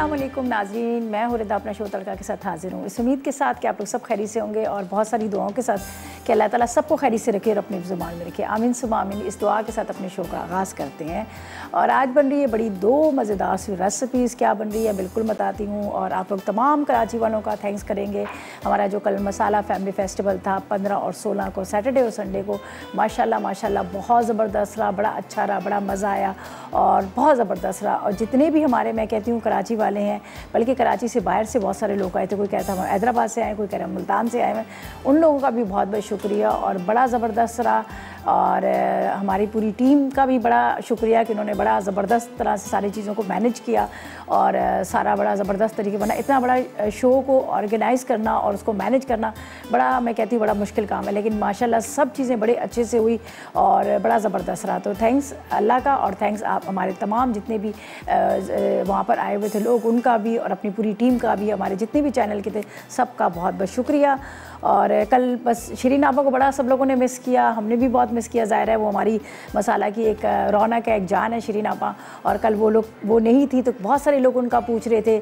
अस्सलाम वालेकुम नाज़रीन, मैं हूँ रिदा अपना शो तड़का के साथ हाजिर हूँ। इस उम्मीद के साथ कि आप लोग सब खैरियत से होंगे और बहुत सारी दुआओं के साथ कि अल्लाह ताला सबको खैरियत से रखे और अपनी ज़ुबान में रखे। आमीन सुम्मा आमीन। इस दुआ के साथ अपने शो का आगाज़ करते हैं और आज बन रही है बड़ी दो मज़ेदार सी रेसिपीज़। क्या बन रही है बिल्कुल बताती हूँ और आप लोग तमाम कराची वालों का थैंक्स करेंगे। हमारा जो कल मसाला फैमिली फेस्टिवल था 15 और 16 को सैटरडे और संडे को माशाल्लाह बहुत ज़बरदस्त रहा, बड़ा अच्छा रहा, बड़ा मज़ा आया और बहुत ज़बरदस्त रहा। और जितने भी हमारे मैं कहती हूँ कराची वाले हैं, बल्कि कराची से बाहर से बहुत सारे लोग आए थे। कोई कहता हम हैदराबाद से आए, कोई कह रहा मुल्तान से आए हैं, उन लोगों का भी बहुत बहुत शुक्रिया और बड़ा ज़बरदस्त रहा। और हमारी पूरी टीम का भी बड़ा शुक्रिया कि उन्होंने बड़ा ज़बरदस्त तरह से सारी चीज़ों को मैनेज किया और सारा बड़ा ज़बरदस्त तरीके बना। इतना बड़ा शो को ऑर्गेनाइज़ करना और उसको मैनेज करना बड़ा, मैं कहती हूँ, बड़ा मुश्किल काम है, लेकिन माशाल्लाह सब चीज़ें बड़े अच्छे से हुई और बड़ा ज़बरदस्त रहा। तो थैंक्स अल्लाह का और थैंक्स आप हमारे तमाम जितने भी वहाँ पर आए हुए थे लोग, उनका भी और अपनी पूरी टीम का भी, हमारे जितने भी चैनल के थे सबका बहुत बहुत शुक्रिया। और कल बस शिरीन आपा को बड़ा सब लोगों ने मिस किया, हमने भी बहुत मिस किया। ज़ाहिर है वो हमारी मसाला की एक रौनक है, एक जान है शिरीन आपा, और कल वो नहीं थी तो बहुत सारे लोग उनका पूछ रहे थे।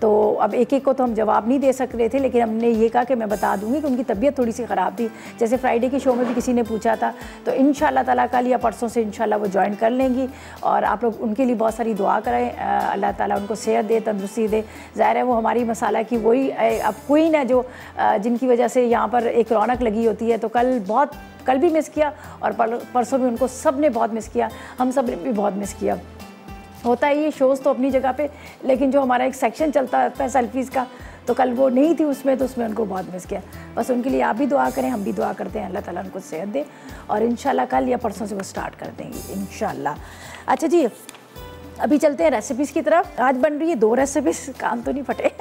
तो अब एक एक को तो हम जवाब नहीं दे सक रहे थे, लेकिन हमने ये कहा कि मैं बता दूँगी कि उनकी तबीयत थोड़ी सी ख़राब थी। जैसे फ्राइडे के शो में भी किसी ने पूछा था, तो इंशाल्लाह ताला कल या परसों से इंशाल्लाह वो ज्वाइन कर लेंगी और आप लोग उनके लिए बहुत सारी दुआ करें। अल्लाह ताला उनको सेहत दे, तंदुरुस्ती दे। ज़ाहिर है वो हमारी मसाला की वही अब क्वीन है जो जिनकी वजह से यहाँ पर एक रौनक लगी होती है। तो कल भी मिस किया और परसों भी उनको सब ने बहुत मिस किया, हम सब ने भी बहुत मिस किया। होता है ये शोज़ तो अपनी जगह पे, लेकिन जो हमारा एक सेक्शन चलता रहता है सेल्फीज़ का, तो कल वो नहीं थी उसमें, तो उसमें उनको बहुत मिस किया। बस उनके लिए आप भी दुआ करें, हम भी दुआ करते हैं, अल्लाह ताला उनको सेहत दे और इंशाल्लाह कल या परसों से वो स्टार्ट कर देंगे इंशाल्लाह। अच्छा जी, अभी चलते हैं रेसिपीज़ की तरफ। आज बन रही है दो रेसिपीज़, कान तो नहीं फटे।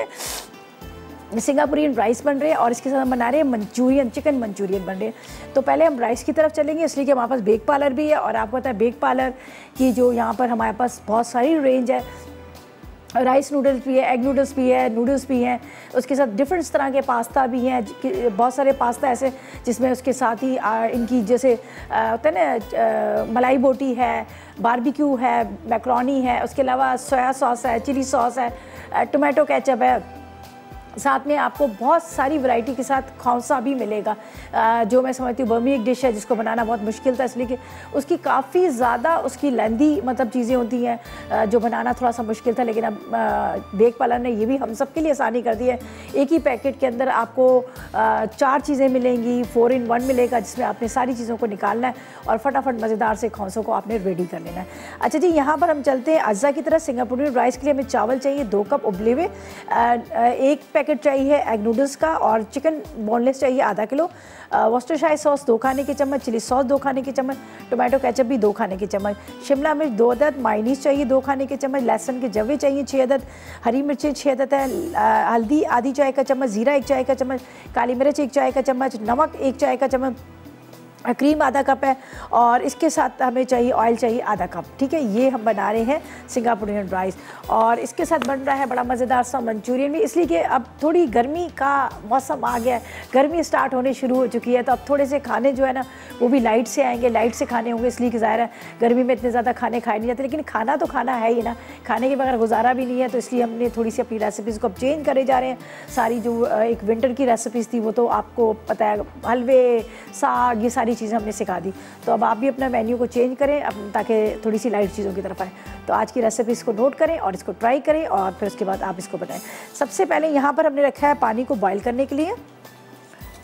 सिंगापुरियन राइस बन रहे हैं और इसके साथ हम बना रहे हैं मंचूरियन, चिकन मंचूरियन बन रहे हैं। तो पहले हम राइस की तरफ चलेंगे, इसलिए कि हमारे पास बेक पार्लर भी है और आपको पता है बेक पार्लर की जो यहाँ पर हमारे पास बहुत सारी रेंज है। राइस नूडल्स भी है, एग नूडल्स भी है, नूडल्स भी हैं, उसके साथ डिफरेंट तरह के पास्ता भी हैं। बहुत सारे पास्ता ऐसे जिसमें उसके साथ ही इनकी जैसे होता है ना मलाई बोटी है, बारबेक्यू है, मैक्रोनी है, उसके अलावा सोया सॉस है, चिली सॉस है, टोमेटो केचप है। साथ में आपको बहुत सारी वैरायटी के साथ खौसा भी मिलेगा, जो मैं समझती हूँ बर्मी एक डिश है जिसको बनाना बहुत मुश्किल था, इसलिए कि उसकी काफ़ी ज़्यादा उसकी लेंदी मतलब चीज़ें होती हैं जो बनाना थोड़ा सा मुश्किल था। लेकिन अब बेक पार्लर ने ये भी हम सब के लिए आसानी कर दी है। एक ही पैकेट के अंदर आपको 4 चीज़ें मिलेंगी, 4 in 1 मिलेगा, जिसमें आपने सारी चीज़ों को निकालना है और फटाफट मज़ेदार से खौसों को आपने रेडी कर लेना है। अच्छा जी, यहाँ पर हम चलते हैं अज्जा की तरह। सिंगापुरियन राइस के लिए हमें चावल चाहिए 2 कप उबले हुए, 1 पैकेट चाहिए एग नूडल्स का और चिकन बोनलेस चाहिए आधा किलो, वॉस्टरशायर सॉस 2 खाने के चम्मच, चिली सॉस 2 खाने के चम्मच, टोमेटो केचप भी 2 खाने के चम्मच, शिमला मिर्च 2 अदद, मायनीस चाहिए 2 खाने के चम्मच, लहसुन के जवे चाहिए 6 अदद, हरी मिर्चें 6 अदद है, हल्दी आधी चाय का चम्मच, ज़ीरा 1 चाय का चम्मच, काली मिर्च 1 चाय का चम्मच, नमक 1 चाय का चम्मच, क्रीम आधा कप है और इसके साथ हमें चाहिए ऑयल चाहिए आधा कप। ठीक है, ये हम बना रहे हैं सिंगापुरियन राइस और इसके साथ बन रहा है बड़ा मज़ेदार सा मंचूरियन भी, इसलिए कि अब थोड़ी गर्मी का मौसम आ गया है, गर्मी स्टार्ट होने शुरू हो चुकी है, तो अब थोड़े से खाने जो है ना वो भी लाइट से आएंगे, लाइट से खाने होंगे, इसलिए कि ज़ाहिर है गर्मी में इतने ज़्यादा खाने खाए नहीं जाते, लेकिन खाना तो खाना है ही ना, खाने के बगैर गुजारा भी नहीं है। तो इसलिए हमने थोड़ी सी अपनी रेसिपीज़ को अब चेंज करे जा रहे हैं। सारी जो एक विंटर की रेसिपीज़ थी वो तो आपको पता है, हलवे, साग, ये सारी चीज़ें हमने सिखा दी। तो अब आप भी अपना मेन्यू को चेंज करें ताकि थोड़ी सी लाइट चीज़ों की तरफ आए। तो आज की रेसिपीज़ को नोट करें और इसको ट्राई करें और फिर उसके बाद आप इसको बनाएं। सबसे पहले यहाँ पर हमने रखा है पानी को बॉईल करने के लिए।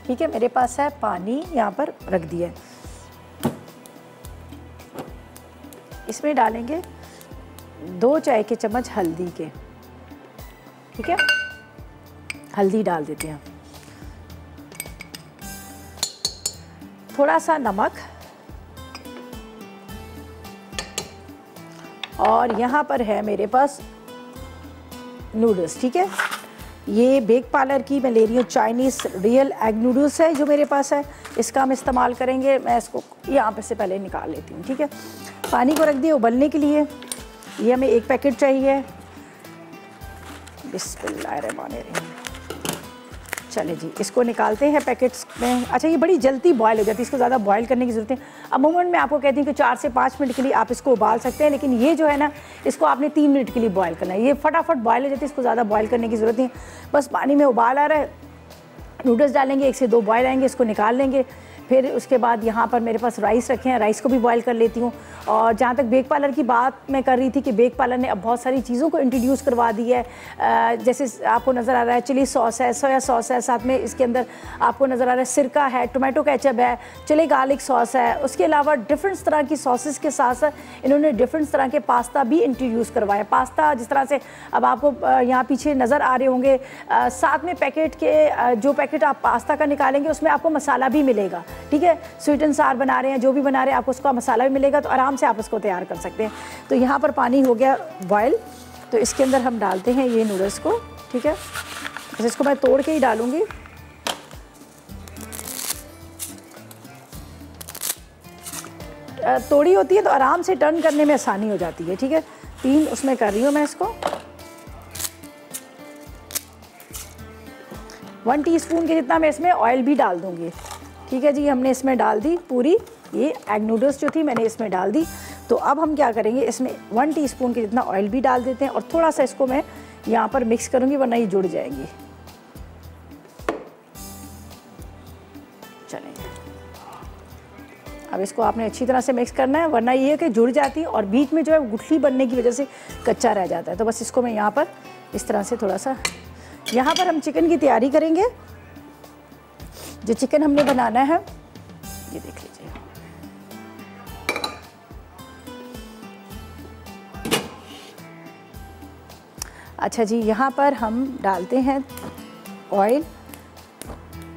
ठीक है, मेरे पास है पानी यहाँ पर रख दिया है। इसमें डालेंगे 2 चाय के चम्मच हल्दी के। ठीक है, हल्दी डाल देते हैं, थोड़ा सा नमक और यहाँ पर है मेरे पास नूडल्स। ठीक है, ये बेक पार्लर की मैं ले रही हूँ चाइनीज़ रियल एग नूडल्स है जो मेरे पास है, इसका हम इस्तेमाल करेंगे। मैं इसको यहाँ पे से पहले निकाल लेती हूँ। ठीक है, पानी को रख दिया उबलने के लिए। ये हमें 1 पैकेट चाहिए। बिस्मिल्लाहिर्रहमानिर्रहीम। चले जी, इसको निकालते हैं पैकेट्स में। अच्छा, ये बड़ी जल्दी बॉयल हो जाती है, इसको ज़्यादा बॉयल करने की ज़रूरत है। अमूमन मैं आपको कहती हूँ कि 4 से 5 मिनट के लिए आप इसको उबाल सकते हैं, लेकिन ये जो है ना, इसको आपने 3 मिनट के लिए बॉयल करना है। ये फटाफट बॉयल हो जाती है, इसको ज़्यादा बॉयल करने की ज़रूरत नहीं है। बस पानी में उबाल आ रहा है, नूडल्स डालेंगे, 1 से 2 बॉयल आएंगे, इसको निकाल लेंगे। फिर उसके बाद यहाँ पर मेरे पास राइस रखे हैं, राइस को भी बॉयल कर लेती हूँ। और जहाँ तक बेक पार्लर की बात मैं कर रही थी कि बेक पार्लर ने अब बहुत सारी चीज़ों को इंट्रोड्यूस करवा दी है। जैसे आपको नज़र आ रहा है चिली सॉस है, सोया सॉस है, साथ में इसके अंदर आपको नज़र आ रहा है सिरका है, टोमेटो केचप है, चिली गार्लिक सॉस है। उसके अलावा डिफरेंट तरह की सॉसेस के साथ साथ इन्होंने डिफरेंट तरह के पास्ता भी इंट्रोड्यूस करवाए। पास्ता जिस तरह से अब आपको यहाँ पीछे नज़र आ रहे होंगे, साथ में पैकेट के जो पैकेट आप पास्ता का निकालेंगे उसमें आपको मसाला भी मिलेगा, ठीक है। स्वीट एंड सार बना रहे हैं, जो भी बना रहे हैं, आपको उसका मसाला भी मिलेगा, तो आराम से आप उसको तैयार कर सकते हैं। तो यहाँ पर पानी हो गया बॉयल, तो इसके अंदर हम डालते हैं ये नूडल्स को, ठीक है। बस इसको मैं तोड़ के ही डालूँगी। तोड़ी होती है तो आराम से टर्न करने में आसानी हो जाती है, ठीक है। 3 उसमें कर रही हूँ मैं इसको। 1 टीस्पून के जितना मैं इसमें ऑयल भी डाल दूँगी, ठीक है जी। हमने इसमें डाल दी पूरी ये एग नूडल्स जो थी, मैंने इसमें डाल दी। तो अब हम क्या करेंगे, इसमें 1 टीस्पून के जितना ऑयल भी डाल देते हैं और थोड़ा सा इसको मैं यहाँ पर मिक्स करूँगी, वरना ये जुड़ जाएंगी। चलेंगे, अब इसको आपने अच्छी तरह से मिक्स करना है, वरना ये है कि जुड़ जाती है और बीच में जो है गुठली बनने की वजह से कच्चा रह जाता है। तो बस इसको मैं यहाँ पर इस तरह से थोड़ा सा, यहाँ पर हम चिकन की तैयारी करेंगे। जो चिकन हमने बनाना है, ये देख लीजिए। अच्छा जी, यहाँ पर हम डालते हैं ऑयल।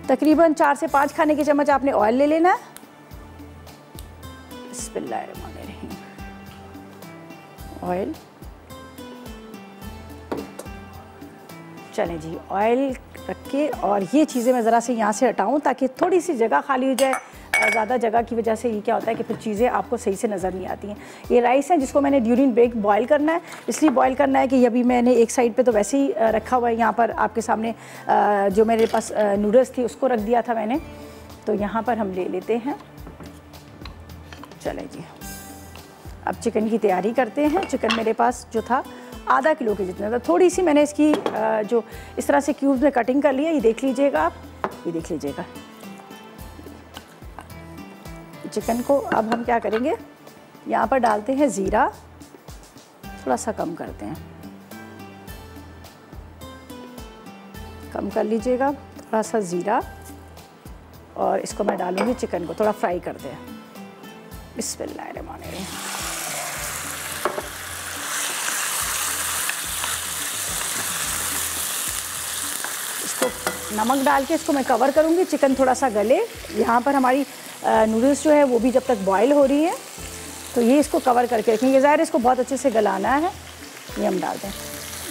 तकरीबन 4 से 5 खाने के चम्मच आपने ऑयल ले लेना है। बिस्मिल्लाहिर्रहमानिर्रहीम। ऑयल, चलें जी, ऑयल रख के और ये चीज़ें मैं ज़रा से यहाँ से हटाऊँ ताकि थोड़ी सी जगह खाली हो जाए। ज़्यादा जगह की वजह से ये क्या होता है कि फिर चीज़ें आपको सही से नज़र नहीं आती हैं। ये राइस है जिसको मैंने ड्यूरिंग ब्रेक बॉयल करना है, इसलिए बॉयल करना है कि अभी मैंने एक साइड पे तो वैसे ही रखा हुआ है। यहाँ पर आपके सामने जो मेरे पास नूडल्स थी उसको रख दिया था मैंने, तो यहाँ पर हम ले लेते हैं। चलें जी, अब चिकन की तैयारी करते हैं। चिकन मेरे पास जो था आधा किलो के जितना था। थोड़ी सी मैंने इसकी जो इस तरह से क्यूब्स में कटिंग कर लिया, ये देख लीजिएगा आप, ये देख लीजिएगा। चिकन को अब हम क्या करेंगे, यहाँ पर डालते हैं ज़ीरा, थोड़ा सा कम करते हैं, कम कर लीजिएगा थोड़ा सा ज़ीरा, और इसको मैं डालूँगी चिकन को थोड़ा फ्राई करते हैं। बिस्मिल्लाहिर्रहमानिर्रहीम। इसको नमक डाल के इसको मैं कवर करूँगी, चिकन थोड़ा सा गले। यहाँ पर हमारी नूडल्स जो है वो भी जब तक बॉयल हो रही है, तो ये इसको कवर करके रखेंगे। ज़ाहिर इसको बहुत अच्छे से गलाना है। ये हम डालते हैं।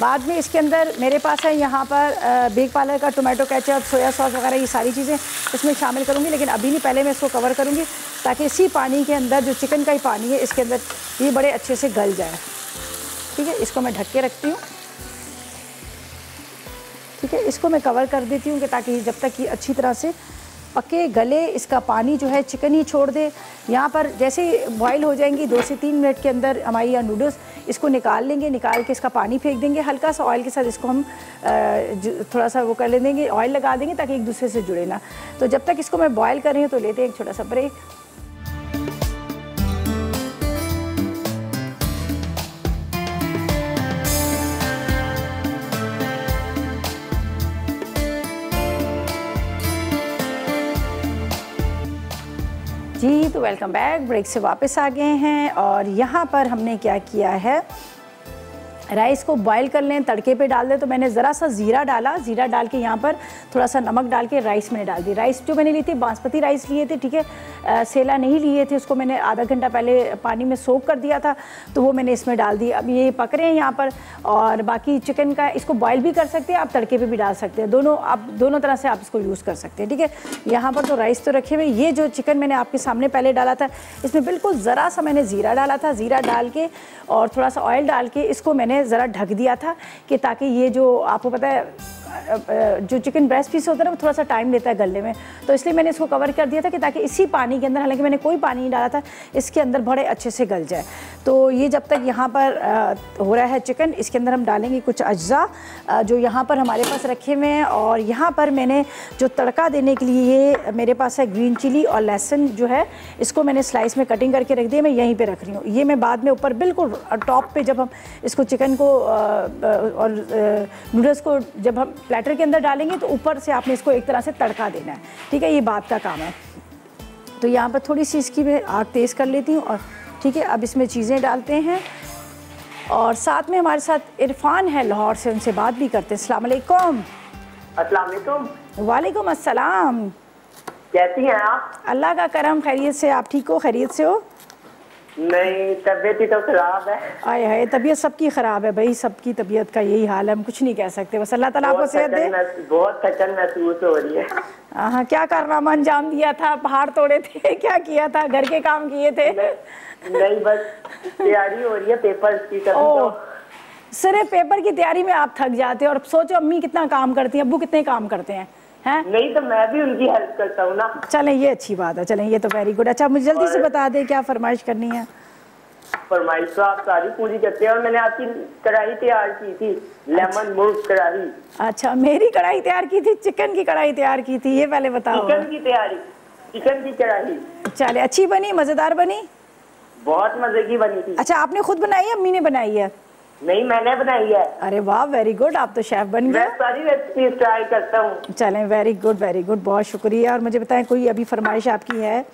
बाद में इसके अंदर मेरे पास है यहाँ पर बेक पार्लर का टोमेटो केचप, सोया सॉस वगैरह, ये सारी चीज़ें इसमें शामिल करूँगी, लेकिन अभी नहीं, पहले मैं इसको कवर करूँगी ताकि इसी पानी के अंदर जो चिकन का ही पानी है इसके अंदर ये बड़े अच्छे से गल जाए, ठीक है। इसको मैं ढक के रखती हूँ, ठीक है। इसको मैं कवर कर देती हूँ कि ताकि जब तक ये अच्छी तरह से पके गले, इसका पानी जो है चिकन ही छोड़ दे। यहाँ पर जैसे बॉईल हो जाएंगी 2 से 3 मिनट के अंदर हमारी यहाँ नूडल्स, इसको निकाल लेंगे, निकाल के इसका पानी फेंक देंगे। हल्का सा ऑयल के साथ इसको हम थोड़ा सा वो कर ले देंगे, ऑयल लगा देंगे ताकि एक दूसरे से जुड़े ना। तो जब तक इसको मैं बॉयल कर रही हूँ तो लेते हैं एक छोटा सा ब्रेक। जी, तो वेलकम बैक। ब्रेक से वापस आ गए हैं और यहाँ पर हमने क्या किया है, राइस को बॉईल कर लें, तड़के पे डाल दें। तो मैंने ज़रा सा ज़ीरा डाला, ज़ीरा डाल के यहाँ पर थोड़ा सा नमक डाल के राइस मैंने डाल दी। राइस जो मैंने ली थी बासमती राइस लिए थे, ठीक है, सेला नहीं लिए थे, उसको मैंने आधा घंटा पहले पानी में सोक कर दिया था, तो वो मैंने इसमें डाल दी। अब ये पक रहे हैं यहाँ पर। और बाकी चिकन का इसको बॉयल भी कर सकते हैं आप, तड़के पर भी डाल सकते हैं, दोनों आप दोनों तरह से आप इसको यूज़ कर सकते हैं, ठीक है। यहाँ पर तो राइस तो रखे हुए, ये जो चिकन मैंने आपके सामने पहले डाला था, इसमें बिल्कुल ज़रा सा मैंने ज़ीरा डाला था। ज़ीरा डाल के और थोड़ा सा ऑयल डाल के इसको मैंने ज़रा ढक दिया था कि ताकि ये जो आपको पता है जो चिकन ब्रेस्ट पीस होता है ना वो थोड़ा सा टाइम लेता है गलने में, तो इसलिए मैंने इसको कवर कर दिया था कि ताकि इसी पानी के अंदर, हालांकि मैंने कोई पानी नहीं डाला था, इसके अंदर बड़े अच्छे से गल जाए। तो ये जब तक यहाँ पर हो रहा है चिकन, इसके अंदर हम डालेंगे कुछ अज्जा जो यहाँ पर हमारे पास रखे हुए हैं। और यहाँ पर मैंने जो तड़का देने के लिए ये मेरे पास है ग्रीन चिली और लहसुन जो है, इसको मैंने स्लाइस में कटिंग करके रख दिया, मैं यहीं पे रख रही हूँ। ये मैं बाद में ऊपर बिल्कुल टॉप पे जब हम इसको चिकन को और नूडल्स को जब हम प्लेटर के अंदर डालेंगे तो ऊपर से आपने इसको एक तरह से तड़का देना है, ठीक है, ये बात का काम है। तो यहाँ पर थोड़ी सी इसकी मैं आग तेज़ कर लेती हूँ और ठीक है, अब इसमें चीज़ें डालते हैं। और साथ में हमारे साथ इरफान है लाहौर से, उनसे बात भी करते हैं। अस्सलाम वालेकुम। अस्सलाम वालेकुम। वालेकुम अस्सलाम। कैसी हैं आप? अल्लाह का करम, खैरियत से। आप ठीक हो, खैरियत से हो? नहीं, तबीयत ही तो खराब है। आए हाय, तबीयत सबकी ख़राब है भाई, सबकी तबीयत का यही हाल है, हम कुछ नहीं कह सकते, बस अल्लाह ताला आपको सेहत दे। बहुत थकन महसूस हो रही है। हाँ, क्या कारनामा अंजाम दिया था? पहाड़ तोड़े थे क्या किया था? घर के काम किए थे? नहीं, बस तैयारी हो रही है पेपर की। सिर्फ पेपर की तैयारी में आप थक जाते हो, और सोचो अम्मी कितना काम करती हैं, अब्बू कितने काम करते हैं, हैं? नहीं तो मैं भी उनकी हेल्प करता हूँ ना। चलें, ये अच्छी बात है, चलें, ये तो वेरी गुड। अच्छा, मुझे जल्दी से बता दें क्या फरमाइश करनी है? फरमाइश तो आप सारी पूरी करते हैं, और मैंने आपकी कढ़ाई तैयार की थी, लेमन मुर्ग कढ़ाई। अच्छा, मेरी कढ़ाई तैयार की थी, चिकन की कढ़ाई तैयार की थी, ये पहले बताओ। चिकन की तैयारी, चिकन की कढ़ाई। चले, अच्छी बनी, मज़ेदार बनी? बहुत मजे की बनी थी। अच्छा, आपने खुद बनाई है, अम्मी ने बनाई है? नहीं, मैंने बनाई है। अरे वाह, वेरी गुड, आप तो शेफ बन गए। मैं सारी रेसिपी ट्राई करता हूँ। चलें, वेरी गुड वेरी गुड, बहुत शुक्रिया। और मुझे बताएं, कोई अभी फरमाइश आपकी है?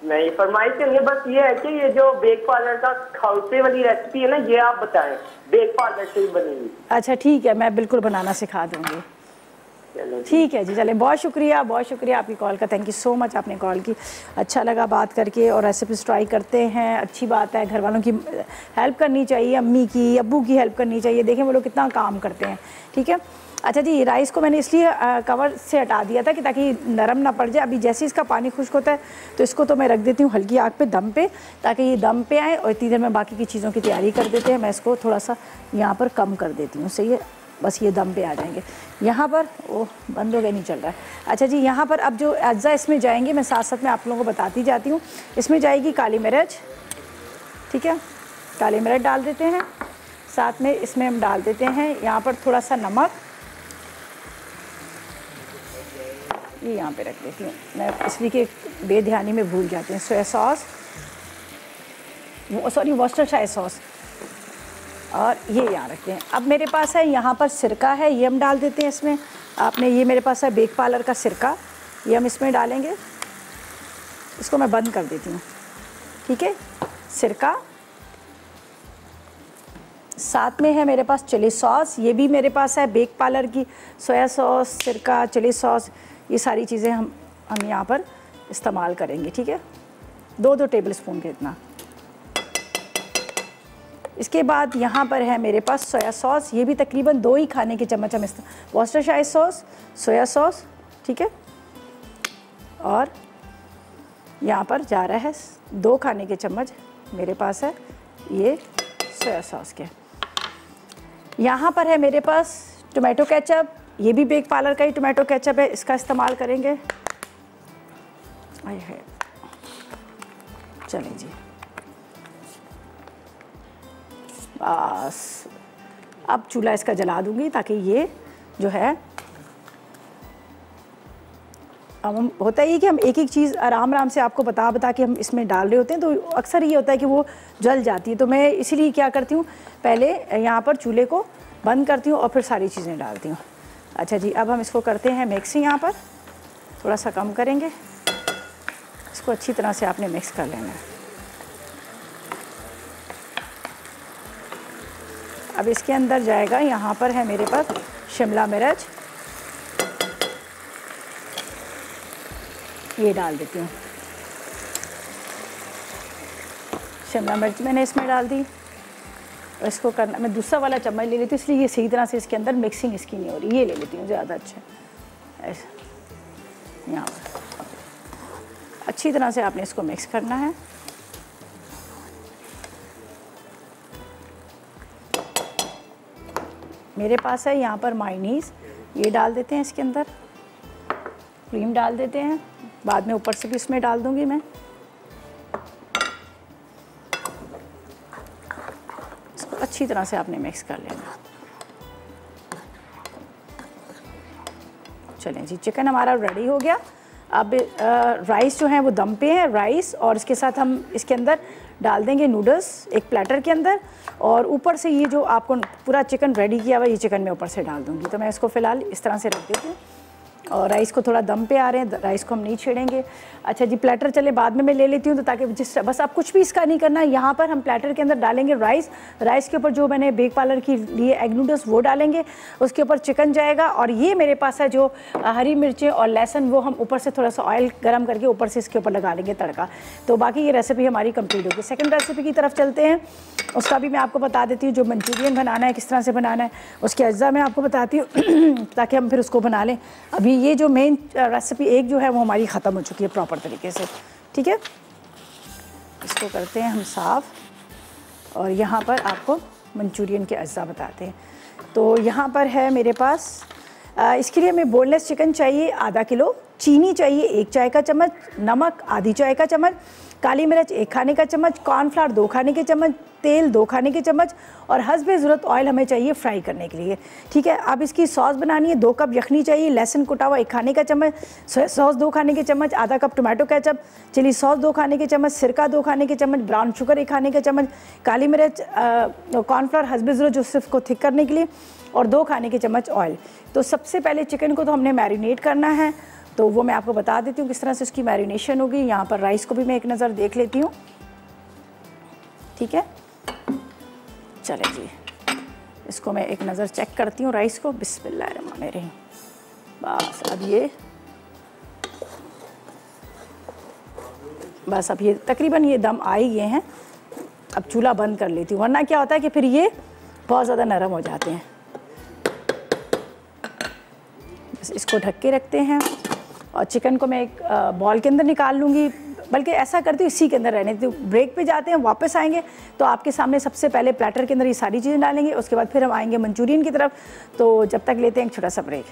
नहीं, फरमाइश के लिए बस ये है कि ये जो बेक पार्लर का खाउसे वाली रेसिपी है ना, ये आप बताएं, बेक पार्लर से ही बनेगी। अच्छा ठीक है, मैं बिल्कुल बनाना सिखा दूंगी। ठीक है जी, चलें, बहुत शुक्रिया आपकी कॉल का, थैंक यू सो मच, आपने कॉल की। अच्छा लगा बात करके, और रेसिपीज ट्राई करते हैं, अच्छी बात है। घर वालों की हेल्प करनी चाहिए, अम्मी की, अब्बू की हेल्प करनी चाहिए, देखें वो लोग कितना काम करते हैं, ठीक है। अच्छा जी, राइस को मैंने इसलिए कवर से हटा दिया था कि ताकि नरम ना पड़ जाए। अभी जैसे इसका पानी खुश्क होता है तो इसको तो मैं रख देती हूँ हल्की आग पे, दम पे, ताकि ये दम पे आए, और इतनी देर में बाकी की चीज़ों की तैयारी कर देते हैं। मैं इसको थोड़ा सा यहाँ पर कम कर देती हूँ, सही है, बस ये दम पे आ जाएंगे। यहाँ पर ओह, बंद हो गया, नहीं चल रहा है। अच्छा जी, यहाँ पर अब जो अज्जा इसमें जाएंगे, मैं साथ साथ में आप लोगों को बताती जाती हूँ। इसमें जाएगी काली मिर्च, ठीक है, काली मिर्च डाल देते हैं। साथ में इसमें हम डाल देते हैं यहाँ पर थोड़ा सा नमक, ये यहाँ पे रख देती हूँ मैं, इसलिए कि बेध्यानी में भूल जाते हैं। Soya sauce, sorry Worcestershire sauce, और ये यहाँ रखते हैं। अब मेरे पास है यहाँ पर सिरका है, ये हम डाल देते हैं इसमें। आपने, ये मेरे पास है बेक पार्लर का सिरका, ये हम इसमें डालेंगे। इसको मैं बंद कर देती हूँ, ठीक है, सिरका। साथ में है मेरे पास चिली सॉस, ये भी मेरे पास है बेक पार्लर की, सोया सॉस, सिरका, चिली सॉस, ये सारी चीज़ें हम यहाँ पर इस्तेमाल करेंगे, ठीक है, 2-2 टेबल स्पून के इतना। इसके बाद यहाँ पर है मेरे पास सोया सॉस, ये भी तकरीबन 2 ही खाने के चम्मच हम वॉस्टरशायर सॉस, सोया सॉस, ठीक है, और यहाँ पर जा रहा है 2 खाने के चम्मच मेरे पास है ये सोया सॉस के। यहाँ पर है मेरे पास टोमेटो केचप, ये भी बेक पार्लर का ही टोमेटो केचप है, इसका इस्तेमाल करेंगे। आए है, चलें जी, बस अब चूल्हा इसका जला दूंगी ताकि ये जो है, अब हम होता ही कि हम एक एक चीज़ आराम से आपको बता के हम इसमें डाल रहे होते हैं, तो अक्सर ये होता है कि वो जल जाती है। तो मैं इसीलिए क्या करती हूँ, पहले यहाँ पर चूल्हे को बंद करती हूँ और फिर सारी चीज़ें डालती हूँ। अच्छा जी, अब हम इसको करते हैं मिक्स, यहाँ पर थोड़ा सा कम करेंगे, इसको अच्छी तरह से आपने मिक्स कर लेना है। अब इसके अंदर जाएगा, यहाँ पर है मेरे पास शिमला मिर्च, ये डाल देती हूँ। शिमला मिर्च मैंने इसमें डाल दी, और इसको करना, मैं दूसरा वाला चम्मच ले लेती हूँ, इसलिए ये सही तरह से इसके अंदर मिक्सिंग इसकी नहीं हो रही, ये ले लेती हूँ, ज़्यादा अच्छा ऐसा। यहाँ पर अच्छी तरह से आपने इसको मिक्स करना है। मेरे पास है यहाँ पर मायोनीज़, ये डाल देते हैं इसके अंदर, क्रीम डाल देते हैं, बाद में ऊपर से भी इसमें डाल दूंगी मैं। इसको अच्छी तरह से आपने मिक्स कर लेना। चलें जी, चिकन हमारा रेडी हो गया। अब राइस जो है वो दम पे है, राइस, और इसके साथ हम इसके अंदर डाल देंगे नूडल्स एक प्लेटर के अंदर, और ऊपर से ये जो आपको पूरा चिकन रेडी किया हुआ ये चिकन मैं ऊपर से डाल दूंगी। तो मैं इसको फ़िलहाल इस तरह से रख देती हूँ, और राइस को थोड़ा दम पे आ रहे हैं, राइस को हम नहीं छेड़ेंगे। अच्छा जी, प्लेटर चले बाद में मैं ले लेती हूँ, तो ताकि बस आप कुछ भी इसका नहीं करना। यहाँ पर हम प्लेटर के अंदर डालेंगे राइस, राइस के ऊपर जो मैंने बेक पार्लर के लिए एग नूडल्स वो डालेंगे, उसके ऊपर चिकन जाएगा, और ये मेरे पास है जो हरी मिर्चें और लहसुन, वो हम ऊपर से थोड़ा सा ऑयल गर्म करके ऊपर से इसके ऊपर लगा लेंगे तड़का। तो बाकी ये रेसिपी हमारी कंप्लीट होगी। सेकेंड रेसिपी की तरफ चलते हैं, उसका भी मैं आपको बता देती हूँ। जो मंचूरियन बनाना है किस तरह से बनाना है उसके अज्जा मैं आपको बताती हूँ ताकि हम फिर उसको बना लें। अभी ये जो मेन रेसिपी एक जो है वो हमारी ख़त्म हो चुकी है प्रॉपर तरीके से, ठीक है। इसको करते हैं हम साफ़, और यहाँ पर आपको मंचूरियन के अज्जा बताते हैं। तो यहाँ पर है मेरे पास, इसके लिए हमें बोनलेस चिकन चाहिए आधा किलो, चीनी चाहिए 1 चाय का चम्मच, नमक आधी चाय का चम्मच, काली मिर्च 1 खाने का चम्मच, कॉर्नफ्लावर 2 खाने के चम्मच, तेल 2 खाने के चम्मच, और हस्बे ज़रूरत ऑयल हमें चाहिए फ्राई करने के लिए, ठीक है। अब इसकी सॉस बनानी है, 2 कप यखनी चाहिए, लहसुन कुटा हुआ 1 खाने का चम्मच, सॉस 2 खाने के चम्मच, आधा cup tomato ketchup, chilli sauce 2 खाने के चम्मच, सिरका 2 खाने के चम्मच, ब्राउन शुगर 1 खाने के चम्मच, काली मिर्च, कॉर्नफ्लावर हस्बे ज़रूरत जो सिर्फ को थिक करने के लिए, और 2 खाने के चम्मच ऑयल। तो सबसे पहले चिकन को तो हमने मैरिनेट करना है, तो वो मैं आपको बता देती हूँ किस तरह से उसकी मैरिनेशन होगी। यहाँ पर राइस को भी मैं एक नज़र देख लेती हूँ, ठीक है। चले जी, इसको मैं एक नज़र चेक करती हूँ राइस को। बिस्मिल्लाहिर्रहमानिर्रहीम। बस अब ये तकरीबन ये दम आ ही गए हैं। अब चूल्हा बंद कर लेती हूँ, वरना क्या होता है कि फिर ये बहुत ज़्यादा नरम हो जाते हैं। बस इसको ढक के रखते हैं, और चिकन को मैं एक बॉल के अंदर निकाल लूँगी, बल्कि ऐसा करती हूँ इसी के अंदर रहने। तो ब्रेक पे जाते हैं, वापस आएंगे तो आपके सामने सबसे पहले प्लेटर के अंदर ये सारी चीज़ें डालेंगे, उसके बाद फिर हम आएंगे मंचूरियन की तरफ। तो जब तक लेते हैं एक छोटा सा ब्रेक।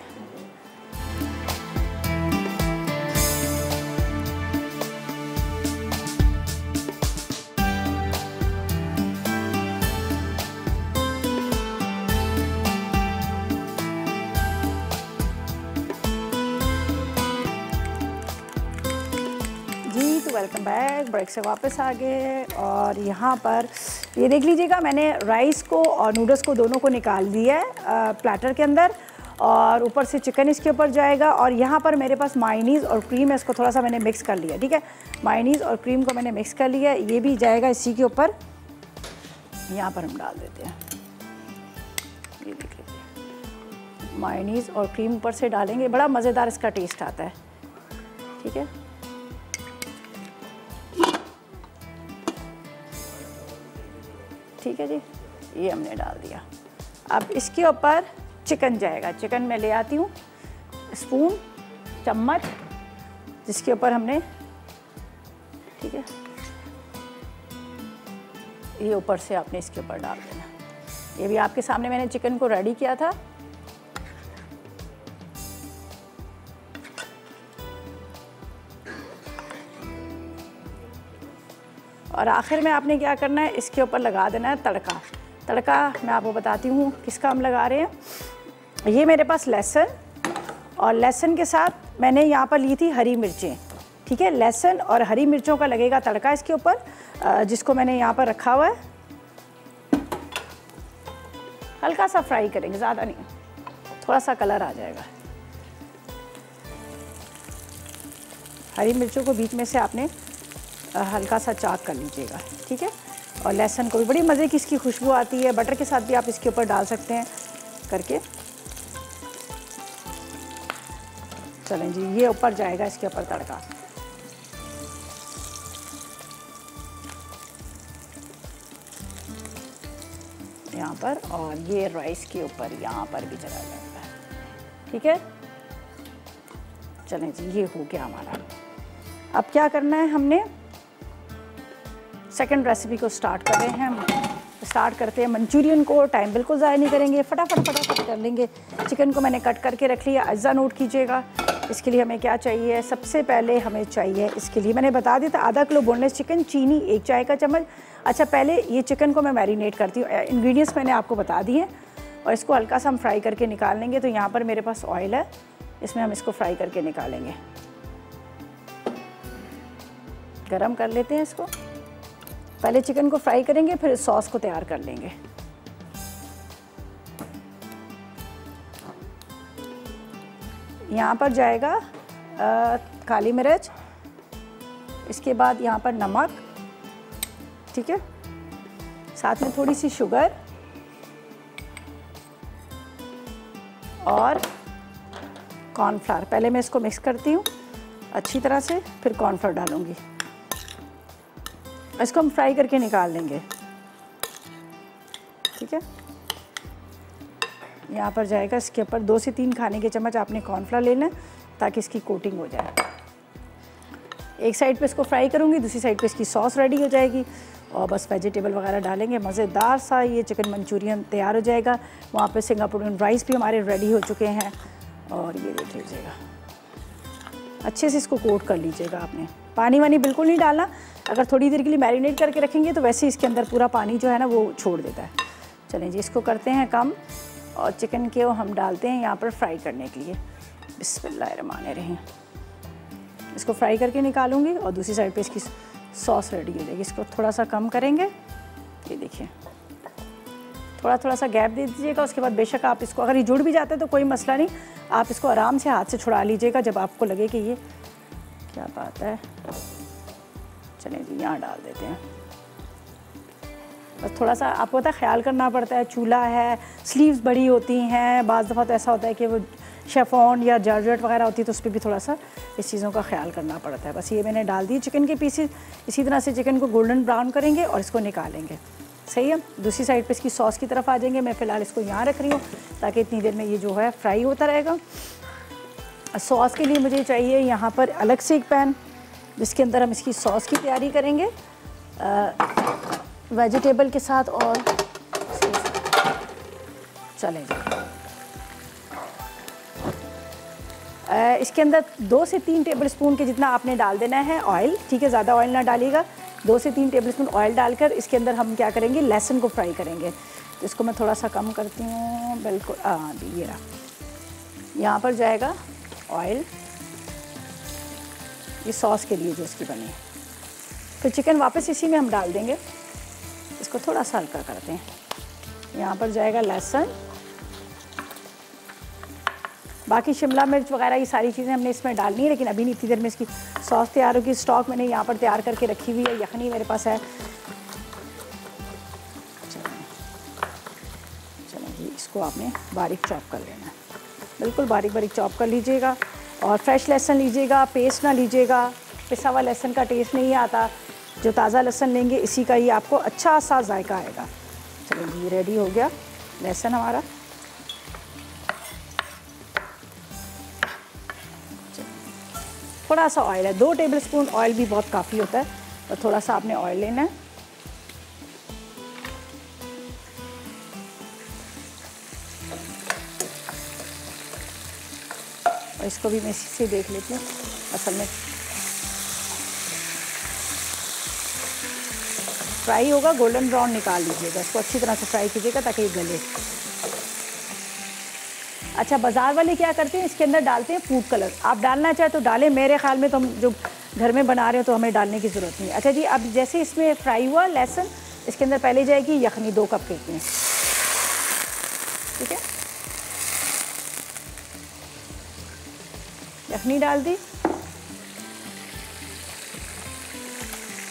वेलकम बैक, ब्रेक से वापस आ गए। और यहाँ पर ये देख लीजिएगा, मैंने राइस को और नूडल्स को दोनों को निकाल दिया है प्लेटर के अंदर, और ऊपर से चिकन इसके ऊपर जाएगा। और यहाँ पर मेरे पास मायोनीज़ और क्रीम है, इसको थोड़ा सा मैंने मिक्स कर लिया, ठीक है। मायोनीज़ और क्रीम को मैंने मिक्स कर लिया, ये भी जाएगा इसी के ऊपर। यहाँ पर हम डाल देते हैं, ये देख लीजिए, मायोनीज़ और क्रीम ऊपर से डालेंगे, बड़ा मज़ेदार इसका टेस्ट आता है, ठीक है। ठीक है जी, ये हमने डाल दिया। अब इसके ऊपर चिकन जाएगा। चिकन मैं ले आती हूँ, स्पून, चम्मच, जिसके ऊपर हमने, ठीक है, ये ऊपर से आपने इसके ऊपर डाल देना। ये भी आपके सामने मैंने चिकन को रेडी किया था। और आखिर में आपने क्या करना है, इसके ऊपर लगा देना है तड़का। तड़का मैं आपको बताती हूँ किसका हम लगा रहे हैं। ये मेरे पास लहसुन, और लहसुन के साथ मैंने यहाँ पर ली थी हरी मिर्चें, ठीक है। लहसुन और हरी मिर्चों का लगेगा तड़का इसके ऊपर, जिसको मैंने यहाँ पर रखा हुआ है। हल्का सा फ्राई करेंगे, ज़्यादा नहीं, थोड़ा सा कलर आ जाएगा। हरी मिर्चों को बीच में से आपने हल्का सा चाक कर लीजिएगा, ठीक है। और लहसुन को भी बड़ी मज़े की इसकी खुशबू आती है, बटर के साथ भी आप इसके ऊपर डाल सकते हैं करके। चलें जी, ये ऊपर जाएगा इसके ऊपर तड़का। यहाँ पर, और ये राइस के ऊपर यहाँ पर भी चला जाएगा, ठीक है। चलें जी, ये हो गया हमारा। अब क्या करना है, हमने सेकंड रेसिपी को स्टार्ट कर रहे हैं हम। स्टार्ट करते हैं मंचूरियन को। टाइम बिल्कुल ज़ाया नहीं करेंगे, फटाफट कर लेंगे। चिकन को मैंने कट करके रख लिया, अज्जा नोट कीजिएगा। इसके लिए हमें क्या चाहिए, सबसे पहले हमें चाहिए, इसके लिए मैंने बता दिया था आधा किलो बोनलेस चिकन, चीनी 1 चाय का चम्मच। अच्छा, पहले ये चिकन को मैं मैरिनेट करती हूँ। इंग्रेडिएंट्स मैंने आपको बता दिए और इसको हल्का सा हम फ्राई करके निकाल लेंगे। तो यहाँ पर मेरे पास ऑयल है, इसमें हम इसको फ्राई करके निकालेंगे। गरम कर लेते हैं इसको। पहले चिकन को फ्राई करेंगे, फिर सॉस को तैयार कर लेंगे। यहाँ पर जाएगा काली मिर्च, इसके बाद यहाँ पर नमक, ठीक है, साथ में थोड़ी सी शुगर और कॉर्नफ्लावर। पहले मैं इसको मिक्स करती हूँ अच्छी तरह से, फिर कॉर्नफ्लावर डालूँगी। इसको हम फ्राई करके निकाल लेंगे, ठीक है। यहाँ पर जाएगा इसके ऊपर 2 से 3 खाने के चम्मच आपने कॉर्नफ्लावर लेना है ताकि इसकी कोटिंग हो जाए। एक साइड पे इसको फ्राई करूँगी, दूसरी साइड पे इसकी सॉस रेडी हो जाएगी और बस वेजिटेबल वगैरह डालेंगे। मज़ेदार सा ये चिकन मंचूरियन तैयार हो जाएगा। वहाँ पे सिंगापुरियन राइस भी हमारे रेडी हो चुके हैं और ये देख लीजिएगा। अच्छे से इसको कोट कर लीजिएगा आपने। पानी वानी बिल्कुल नहीं डालना। अगर थोड़ी देर के लिए मैरिनेट करके रखेंगे तो वैसे इसके अंदर पूरा पानी जो है ना वो छोड़ देता है। चलें जी, इसको करते हैं कम और चिकन के हम डालते हैं यहाँ पर फ्राई करने के लिए। बिस्मिल्लाहिर्रहमानिर्रहीम। इसको फ्राई करके निकालूंगी और दूसरी साइड पे इसकी सॉस रेडी हो जाएगी। इसको थोड़ा सा कम करेंगे, ये देखिए, थोड़ा सा गैप दे दीजिएगा। उसके बाद बेशक आप इसको, अगर ये जुड़ भी जाता है तो कोई मसला नहीं, आप इसको आराम से हाथ से छुड़ा लीजिएगा जब आपको लगे कि ये क्या बात है। चलें जी, यहाँ डाल देते हैं। बस थोड़ा सा आपको पता है ख्याल करना पड़ता है, चूल्हा है, स्लीव्स बड़ी होती हैं, बाज़ दफ़ा तो ऐसा होता है कि वो शेफॉन या जॉर्जेट वगैरह होती है तो उस पर भी थोड़ा सा इस चीज़ों का ख्याल करना पड़ता है। बस ये मैंने डाल दी चिकन के पीसेस। इसी तरह से चिकन को गोल्डन ब्राउन करेंगे और इसको निकालेंगे। सही है, दूसरी साइड पे इसकी सॉस की तरफ आ जाएंगे। मैं फ़िलहाल इसको यहाँ रख रही हूँ ताकि इतनी देर में ये जो है फ्राई होता रहेगा। सॉस के लिए मुझे चाहिए यहाँ पर अलग से एक पैन जिसके अंदर हम इसकी सॉस की तैयारी करेंगे वेजिटेबल के साथ। और चलें जी, इसके अंदर 2 से 3 टेबलस्पून के जितना आपने डाल देना है ऑयल, ठीक है, ज़्यादा ऑयल ना डालिएगा। 2 से 3 टेबलस्पून ऑयल डालकर इसके अंदर हम क्या करेंगे, लहसुन को फ्राई करेंगे। तो इसको मैं थोड़ा सा कम करती हूँ, बिल्कुल। हाँ जी, ये रहा। यहाँ पर जाएगा ऑयल, ये सॉस के लिए जो इसकी बनी है। फिर चिकन वापस इसी में हम डाल देंगे। इसको थोड़ा सा हल्का करते हैं। यहाँ पर जाएगा लहसुन, बाकी शिमला मिर्च वगैरह ये सारी चीज़ें हमने इसमें डालनी है, लेकिन अभी नहीं, इतनी देर में इसकी सॉस तैयार होगी। स्टॉक मैंने यहाँ पर तैयार करके रखी हुई है, यखनी मेरे पास है। चलें जी, इसको आपने बारीक चॉप कर लेना है, बिल्कुल बारीक बारीक चॉप कर लीजिएगा। और फ्रेश लहसुन लीजिएगा, पेस्ट ना लीजिएगा, पिसा हुआ लहसुन का टेस्ट नहीं आता। जो ताज़ा लहसुन लेंगे इसी का ही आपको अच्छा सा जायका आएगा। चलिए जी, रेडी हो गया लहसुन हमारा। थोड़ा सा ऑयल है, 2 टेबलस्पून ऑयल भी बहुत काफ़ी होता है, तो थोड़ा सा आपने ऑयल लेना है। और इसको भी मैं इसी से देख लेती हूँ। असल में फ्राई होगा, गोल्डन ब्राउन निकाल लीजिएगा। इसको अच्छी तरह से फ्राई कीजिएगा ताकि ये गले। अच्छा, बाज़ार वाले क्या करते हैं, इसके अंदर डालते हैं फूड कलर। आप डालना चाहे तो डालें, मेरे ख्याल में तो हम जो घर में बना रहे हो तो हमें डालने की ज़रूरत नहीं है। अच्छा जी, अब जैसे इसमें फ्राई हुआ लहसुन, इसके अंदर पहले जाएगी यखनी, 2 कप की, ठीक है। यखनी डाल दी,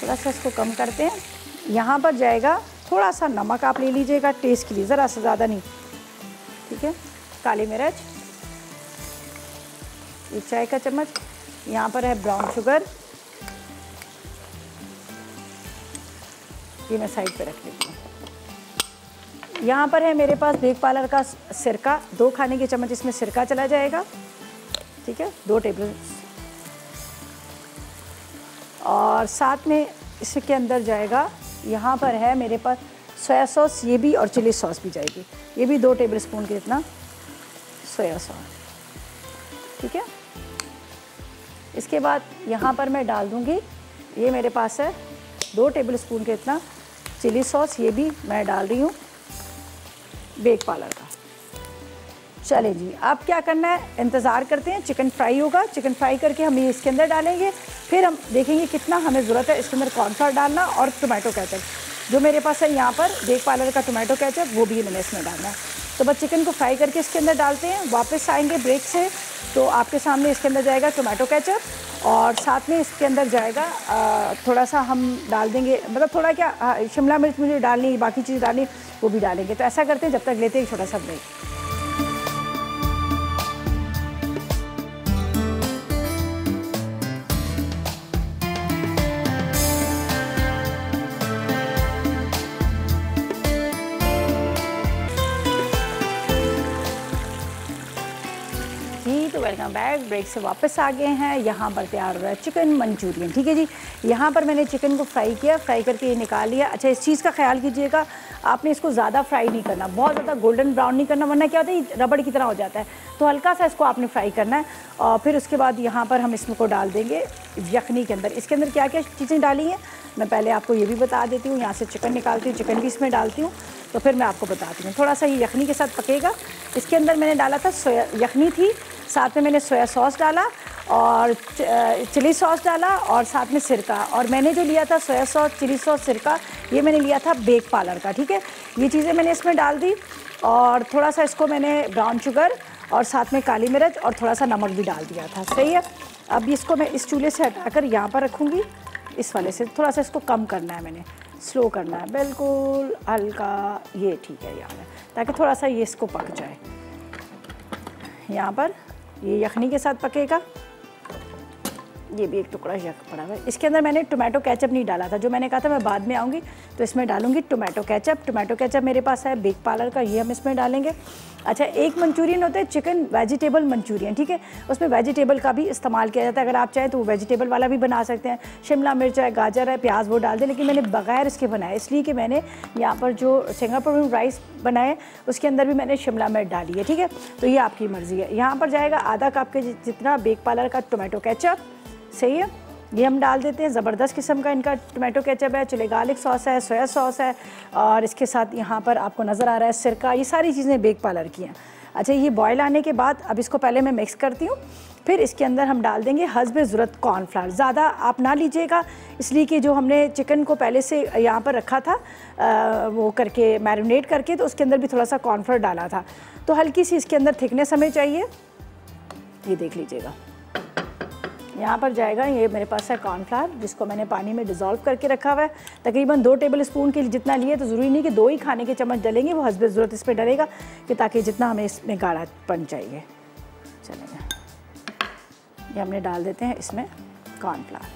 थोड़ा सा इसको कम करते हैं। यहाँ पर जाएगा थोड़ा सा नमक, आप ले लीजिएगा टेस्ट के लिए, ज़रा सा, ज़्यादा नहीं, ठीक है। काली मिर्च 1 चाय का चम्मच। यहाँ पर है ब्राउन शुगर, ये मैं साइड पे रख लेती हूँ। यहाँ पर है मेरे पास बेक पार्लर का सिरका, 2 खाने के चम्मच इसमें सिरका चला जाएगा, ठीक है, 2 टेबल। और साथ में इसके अंदर जाएगा, यहाँ पर है मेरे पास सोया सॉस ये भी और चिली सॉस भी जाएगी, ये भी 2 टेबल स्पून के जितना सोया सॉस, ठीक है। इसके बाद यहाँ पर मैं डाल दूँगी, ये मेरे पास है 2 टेबल स्पून के इतना चिली सॉस, ये भी मैं डाल रही हूँ बेक पार्लर का। चलें जी, अब क्या करना है, इंतज़ार करते हैं, चिकन फ्राई होगा, चिकन फ्राई करके हम ये इसके अंदर डालेंगे, फिर हम देखेंगे कितना हमें ज़रूरत है इसके अंदर कॉर्नफ्लावर डालना और टोमेटो केचप, जो मेरे पास है यहाँ पर बेक पार्लर का टोमेटो केचप, वो भी मैंने इसमें डालना है। तो बस चिकन को फ्राई करके इसके अंदर डालते हैं, वापस आएंगे ब्रेक से तो आपके सामने इसके अंदर जाएगा टोमेटो केचप और साथ में इसके अंदर जाएगा थोड़ा सा हम डाल देंगे, मतलब थोड़ा क्या शिमला मिर्च मुझे डालनी, बाकी चीज़ डालनी वो भी डालेंगे। तो ऐसा करते हैं, जब तक लेते हैं एक छोटा सा ब्रेक। वेलकम बैक, ब्रेक से वापस आ गए हैं। यहाँ पर तैयार हो रहा है चिकन मंचूरियन, ठीक है जी। यहाँ पर मैंने चिकन को फ्राई किया, फ्राई करके ये निकाल लिया। अच्छा, इस चीज़ का ख्याल कीजिएगा, आपने इसको ज़्यादा फ्राई नहीं करना, बहुत ज़्यादा गोल्डन ब्राउन नहीं करना, वरना क्या होता है रबड़ की तरह हो जाता है। तो हल्का सा इसको आपने फ्राई करना है और फिर उसके बाद यहाँ पर हम इसमें को डाल देंगे यखनी के अंदर। इसके अंदर क्या क्या चीज़ें डाली हैं मैं पहले आपको ये भी बता देती हूँ। यहाँ से चिकन निकालती हूँ, चिकन भी इसमें डालती हूँ, तो फिर मैं आपको बताती हूँ। थोड़ा सा ये यखनी के साथ पकेगा। इसके अंदर मैंने डाला था सोया, यखनी थी, साथ में मैंने सोया सॉस डाला और चिली सॉस डाला और साथ में सिरका, और मैंने जो लिया था सोया सॉस, चिली सॉस, सिरका, ये मैंने लिया था बेक पार्लर का, ठीक है। ये चीज़ें मैंने इसमें डाल दी और थोड़ा सा इसको मैंने ब्राउन शुगर और साथ में काली मिर्च और थोड़ा सा नमक भी डाल दिया था, सही है। अब इसको मैं इस चूल्हे से हटाकर यहाँ पर रखूँगी, इस वाले से थोड़ा सा इसको कम करना है, मैंने स्लो करना है, बिल्कुल हल्का, ये ठीक है यहाँ, ताकि थोड़ा सा ये इसको पक जाए। यहाँ पर ये यखनी के साथ पकेगा, ये भी एक टुकड़ा यख पड़ा हुआ है। इसके अंदर मैंने टोमेटो केचप नहीं डाला था, जो मैंने कहा था मैं बाद में आऊँगी तो इसमें डालूंगी टोमेटो केचप। टोमेटो केचप मेरे पास है बेक पार्लर का, ये हम इसमें डालेंगे। अच्छा, एक मंचूरियन होता है चिकन वेजिटेबल मंचूरियन, ठीक है, उसमें वेजिटेबल का भी इस्तेमाल किया जाता है। अगर आप चाहें तो वेजिटेबल वाला भी बना सकते हैं, शिमला मिर्च है, गाजर है, प्याज, वो डाल दें, लेकिन मैंने बगैर इसके बनाया, इसलिए कि मैंने यहाँ पर जो सिंगापुर राइस बनाए उसके अंदर भी मैंने शिमला मिर्च डाली है, ठीक है। तो ये आपकी मर्ज़ी है। यहाँ पर जाएगा आधा कप के जितना बेक पार्लर का टोमेटो केचप, सही है, ये हम डाल देते हैं। ज़बरदस्त किस्म का इनका टोमेटो केचप है, चिली गार्लिक सॉस है, सोया सॉस है, और इसके साथ यहाँ पर आपको नज़र आ रहा है सिरका, ये सारी चीज़ें बेक पार्लर की हैं। अच्छा, ये बॉयल आने के बाद अब इसको पहले मैं मिक्स करती हूँ, फिर इसके अंदर हम डाल देंगे हस्बे ज़रूरत कॉर्नफ्लावर। ज़्यादा आप ना लीजिएगा, इसलिए कि जो हमने चिकन को पहले से यहाँ पर रखा था वो करके मैरिनेट करके, तो उसके अंदर भी थोड़ा सा कॉर्नफ्लावर डाला था, तो हल्की सी इसके अंदर थिकनेस हमें चाहिए। ये देख लीजिएगा, यहाँ पर जाएगा, ये मेरे पास है कॉर्नफ्लावर, जिसको मैंने पानी में डिज़ोल्व करके रखा हुआ है। तकरीबन 2 टेबल स्पून के जितना लिए, तो ज़रूरी नहीं कि 2 ही खाने के चम्मच डलेंगे, वो हस्बे ज़रूरत इस पर डलेगा कि ताकि जितना हमें इसमें गाढ़ापन चाहिए। चलेगा, ये हमने डाल देते हैं इसमें कॉर्नफ्लावर।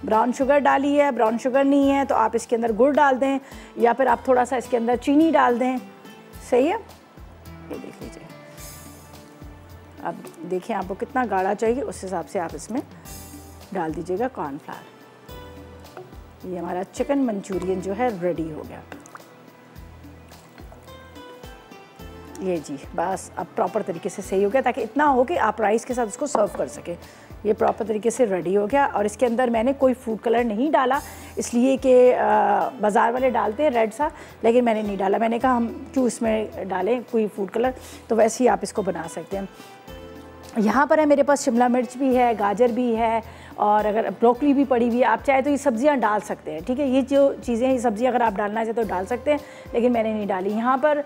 ब्राउन शुगर डाली है, ब्राउन शुगर नहीं है तो आप इसके अंदर गुड़ डाल दें, या फिर आप थोड़ा सा इसके अंदर चीनी डाल दें, सही है। ये देख लीजिए, अब देखिए आपको कितना गाढ़ा चाहिए, उस हिसाब से आप इसमें डाल दीजिएगा कॉर्नफ्लावर। ये हमारा चिकन मंचूरियन जो है रेडी हो गया। ये जी बस अब प्रॉपर तरीके से सही हो गया, ताकि इतना हो कि आप राइस के साथ उसको सर्व कर सकें। ये प्रॉपर तरीके से रेडी हो गया। और इसके अंदर मैंने कोई फूड कलर नहीं डाला, इसलिए कि बाज़ार वाले डालते हैं रेड सा, लेकिन मैंने नहीं डाला। मैंने कहा हम क्यों इसमें डालें कोई फूड कलर, तो वैसे ही आप इसको बना सकते हैं। यहाँ पर है मेरे पास शिमला मिर्च भी है, गाजर भी है, और अगर ब्रोकली भी पड़ी हुई है, आप चाहे तो ये सब्जियाँ डाल सकते हैं, ठीक है। ये जो चीज़ें, ये सब्जियाँ अगर आप डालना चाहें तो डाल सकते हैं, लेकिन मैंने नहीं डाली। यहाँ पर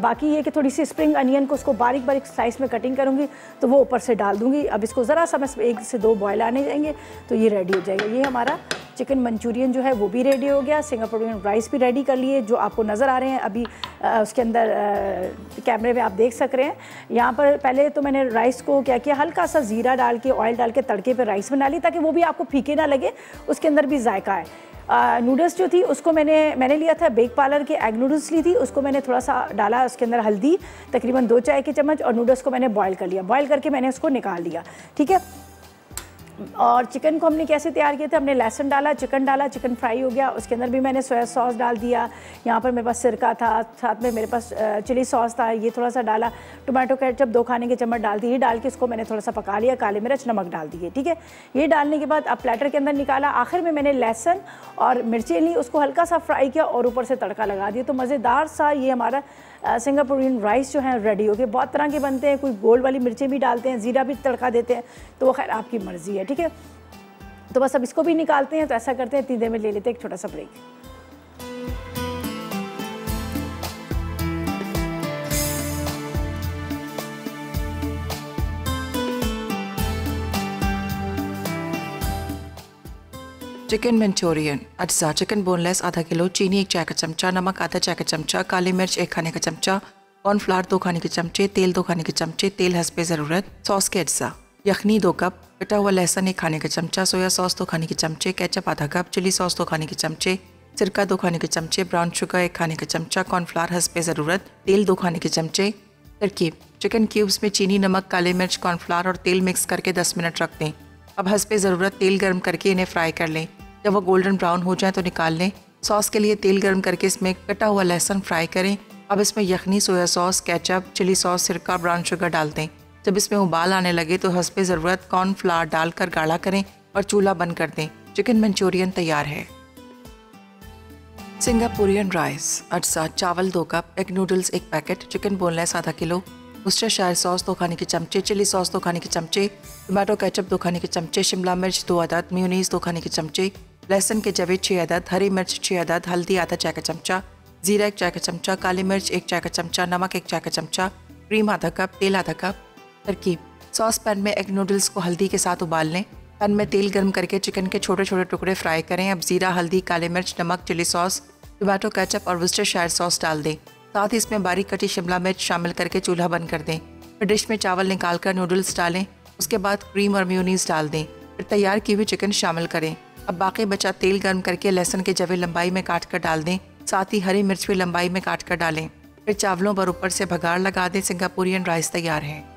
बाकी ये कि थोड़ी सी स्प्रिंग अनियन को उसको बारीक बारीक स्लाइस में कटिंग करूँगी, तो वो ऊपर से डाल दूँगी। अब इसको ज़रा सा मैं 1 से 2 बॉयल आने जाएंगे तो ये रेडी हो जाएगा। ये हमारा चिकन मंचूरियन जो है वो भी रेडी हो गया। सिंगापुरियन राइस भी रेडी कर लिए, जो आपको नज़र आ रहे हैं अभी उसके अंदर कैमरे में आप देख सक रहे हैं। यहाँ पर पहले तो मैंने राइस को क्या किया, हल्का सा ज़ीरा डाल के, ऑयल डाल के तड़के पे राइस बना ली, ताकि वो भी आपको फीके ना लगे, उसके अंदर भी जायका है। नूडल्स जो थी उसको मैंने लिया था बेक पार्लर के, एग नूडल्स ली थी, उसको मैंने थोड़ा सा डाला, उसके अंदर हल्दी तकरीबन 2 चाय के चम्मच, और नूडल्स को मैंने बॉयल कर लिया। बॉयल करके मैंने उसको निकाल लिया, ठीक है। और चिकन को हमने कैसे तैयार किया था, हमने लहसुन डाला, चिकन फ्राई हो गया, उसके अंदर भी मैंने सोया सॉस डाल दिया, यहाँ पर मेरे पास सिरका था, साथ में मेरे पास चिली सॉस था, ये थोड़ा सा डाला, टोमेटो केचप 2 खाने के चम्मच डाल दिए, ये डाल के इसको मैंने थोड़ा सा पका लिया, काली मिर्च नमक डाल दिए, ठीक है। ये डालने के बाद अब प्लेटर के अंदर निकाला, आखिर में मैंने लहसुन और मिर्चें ली, उसको हल्का सा फ्राई किया और ऊपर से तड़का लगा दिया। तो मज़ेदार सा ये हमारा सिंगापुरियन राइस जो है रेडी हो गए। बहुत तरह के बनते हैं, कोई गोल्ड वाली मिर्चें भी डालते हैं, ज़ीरा भी तड़का देते हैं, तो वो खैर आपकी मर्ज़ी है, ठीक है। तो बस अब इसको भी निकालते हैं। तो ऐसा करते हैं, इतनी देर में ले लेते हैं एक छोटा सा ब्रेक। Chicken Manchurian. अज्जा चिकन बोनलेस आधा किलो, चीनी 1 चाय का चमचा, नमक आधा चाय का चमचा, काली मिर्च 1 खाने का चमचा, कॉर्नफ्लावर 2 खाने के चमचे, तेल 2 खाने के चमचे, तेल हस्बे ज़रूरत, सॉस के अज्जा, यखनी 2 कप, कटा हुआ लहसुन 1 खाने का चमचा, सोया सॉस 2 खाने के चमचे, केचप आधा कप, चिली सॉस 2 खाने के चमचे, सिरका 2 खाने के चमचे, ब्राउन शुगर 1 खाने का चमचा, कॉर्नफ्लावर हस्बे ज़रूरत, तेल 2 खाने के चमचे। तरकीब: चिकन क्यूब्स में चीनी, नमक, काली मिर्च, कॉर्नफ्लावर और तेल मिक्स करके 10 मिनट रख दें। अब हस्बे ज़रूरत तेल गर्म करके इन्हें फ्राई कर लें। जब वो गोल्डन ब्राउन हो जाए तो निकाल लें। सॉस के लिए तेल गर्म करके इसमें कटा हुआ लहसुन फ्राई करें। अब इसमें यखनी, soya sauce, ketchup, chilli sauce, सिरका, ब्राउन शुगर डाल दें। जब इसमें उबाल आने लगे तो हस्बे ज़रूरत कॉर्नफ्लावर डालकर गाढ़ा करें और चूल्हा बंद कर दें। चिकन मंचूरियन तैयार है। Singaporean rice. अज्जा चावल 2 cup, egg noodles 1 packet, chicken boneless आधा किलो, वर्सेस्टायरशायर सॉस 2 खाने के चमचे, चिली सॉस 2 खाने के चमचे, टोमेटो केचप 2 खाने के चमचे, शिमला मिर्च 2 अदद, मेयोनीज 2 खाने के चमचे, लहसुन के जवे 6 अदद, हरी मिर्च 6 अदद, हल्दी आधा चाय का चमचा, जीरा 1 चाय का चमचा, काली मिर्च 1 चाय का चमचा, नमक 1 चाय का चमचा, क्रीम आधा कप, तेल आधा कप। तरकीब: सॉस पैन में एग नूडल्स को हल्दी के साथ उबाल लें। पैन में तेल गर्म करके चिकन के छोटे छोटे टुकड़े फ्राई करें। अब जीरा, हल्दी, काली मिर्च, नमक, चिली सॉस, टोमेटो केचप और वर्सेस्टायरशायर सॉस डाल दें। साथ ही इसमें बारीक कटी शिमला मिर्च शामिल करके चूल्हा बंद कर दें। फिर डिश में चावल निकाल कर नूडल्स डालें। उसके बाद क्रीम और मेयोनीज डाल दें। फिर तैयार की हुई चिकन शामिल करें। अब बाकी बचा तेल गर्म करके लहसुन के जवे लंबाई में काट कर डाल दें। साथ ही हरी मिर्च भी लंबाई में काट कर डालें। फिर चावलों पर ऊपर से भगाड़ लगा दें। सिंगापुरियन राइस तैयार है।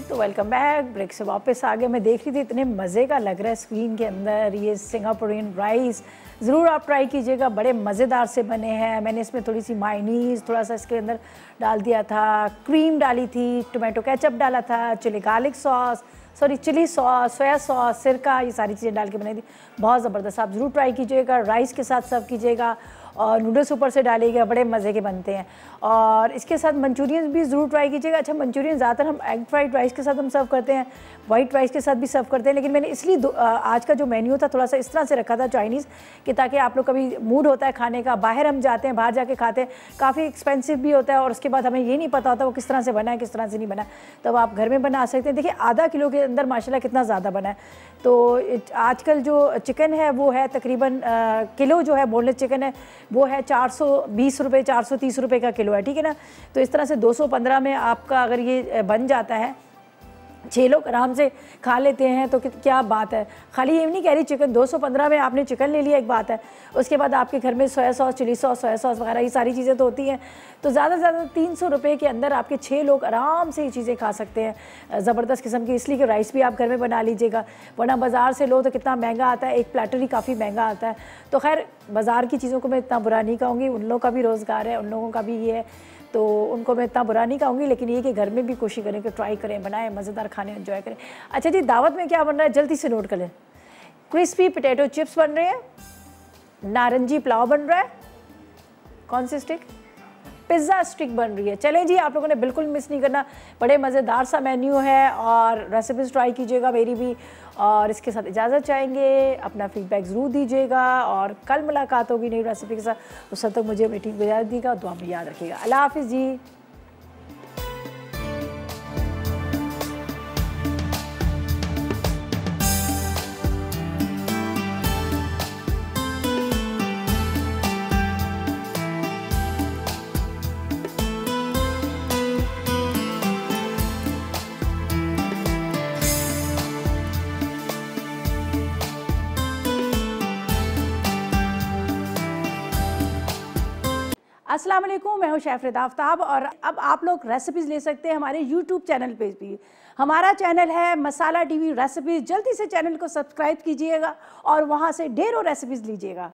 तो वेलकम बैक। ब्रेक से वापस आ गए। मैं देख रही थी इतने मज़े का लग रहा है स्क्रीन के अंदर ये सिंगापुरियन राइस। ज़रूर आप ट्राई कीजिएगा, बड़े मज़ेदार से बने हैं। मैंने इसमें थोड़ी सी मायोनीज़ थोड़ा सा इसके अंदर डाल दिया था, क्रीम डाली थी, टोमेटो केचप डाला था, चिली सॉस, सोया सॉस, सिरका, ये सारी चीज़ें डाल के बनाई थी। बहुत ज़बरदस्त। आप ज़रूर ट्राई कीजिएगा। राइस के साथ सर्व कीजिएगा और नूडल्स ऊपर से डालिएगा, बड़े मज़े के बनते हैं। और इसके साथ मंचूरियन भी ज़रूर ट्राई कीजिएगा। अच्छा, मंचूरियन ज़्यादातर हम एग फ्राइड राइस के साथ हम सर्व करते हैं, वाइट राइस के साथ भी सर्व करते हैं, लेकिन मैंने इसलिए आज का जो मेन्यू था थोड़ा सा इस तरह से रखा था चाइनीज़, कि ताकि आप लोग कभी मूड होता है खाने का, बाहर हम जाते हैं, बाहर जाके खाते हैं, काफ़ी एक्सपेंसिव भी होता है और उसके बाद हमें ये नहीं पता होता वो किस तरह से बना है, किस तरह से नहीं बना, तो आप घर में बना सकते हैं। देखिए आधा किलो के अंदर माशाल्लाह कितना ज़्यादा बना है। तो आजकल जो चिकन है वो है तकरीबन किलो जो है बोनलेस चिकन है वो है 420 रुपये 430 रुपये का किलो है, ठीक है ना। तो इस तरह से 215 में आपका अगर ये बन जाता है, 6 लोग आराम से खा लेते हैं, तो क्या बात है। खाली ये नहीं कह रही चिकन 215 में आपने चिकन ले लिया, एक बात है, उसके बाद आपके घर में soya sauce, chilli sauce, soya sauce वगैरह ये सारी चीज़ें तो होती हैं। तो ज़्यादा से ज़्यादा 300 रुपये के अंदर आपके 6 लोग आराम से ये चीज़ें खा सकते हैं, ज़बरदस्त किस्म की। इसलिए कि राइस भी आप घर में बना लीजिएगा, वरना बाज़ार से लो तो कितना महंगा आता है, एक प्लेटर ही काफ़ी महंगा आता है। तो खैर बाज़ार की चीज़ों को मैं इतना बुरा नहीं कहूँगी, उन लोगों का भी रोज़गार है, उन लोगों का भी ये है, तो उनको मैं इतना बुरा नहीं कहूँगी, लेकिन ये कि घर में भी कोशिश करें कि ट्राई करें, बनाएं, मज़ेदार खाने एंजॉय करें। अच्छा जी, दावत में क्या बन रहा है जल्दी से नोट कर लें। क्रिस्पी पोटैटो चिप्स बन रहे हैं, नारंगी पुलाव बन रहा है, कौन सी स्टिक, पिज़्ज़ा स्टिक बन रही है। चलें जी, आप लोगों ने बिल्कुल मिस नहीं करना, बड़े मज़ेदार सा मेन्यू है और रेसिपीज़ ट्राई कीजिएगा मेरी भी। और इसके साथ इजाज़त चाहेंगे, अपना फीडबैक ज़रूर दीजिएगा और कल मुलाकात होगी नई रेसिपी के साथ। उस वक्त तक मुझे मीटिंग में इजाज़त दीजिएगा, दुआ में याद रखिएगा। अल्लाह हाफ़िज़ जी। अस्सलाम वालेकुम, मैं हूं शेफ रिदा आफ्ताब और अब आप लोग रेसिपीज़ ले सकते हैं हमारे यूट्यूब चैनल पे भी। हमारा चैनल है मसाला टीवी रेसिपीज़। जल्दी से चैनल को सब्सक्राइब कीजिएगा और वहां से ढेरों रेसिपीज़ लीजिएगा।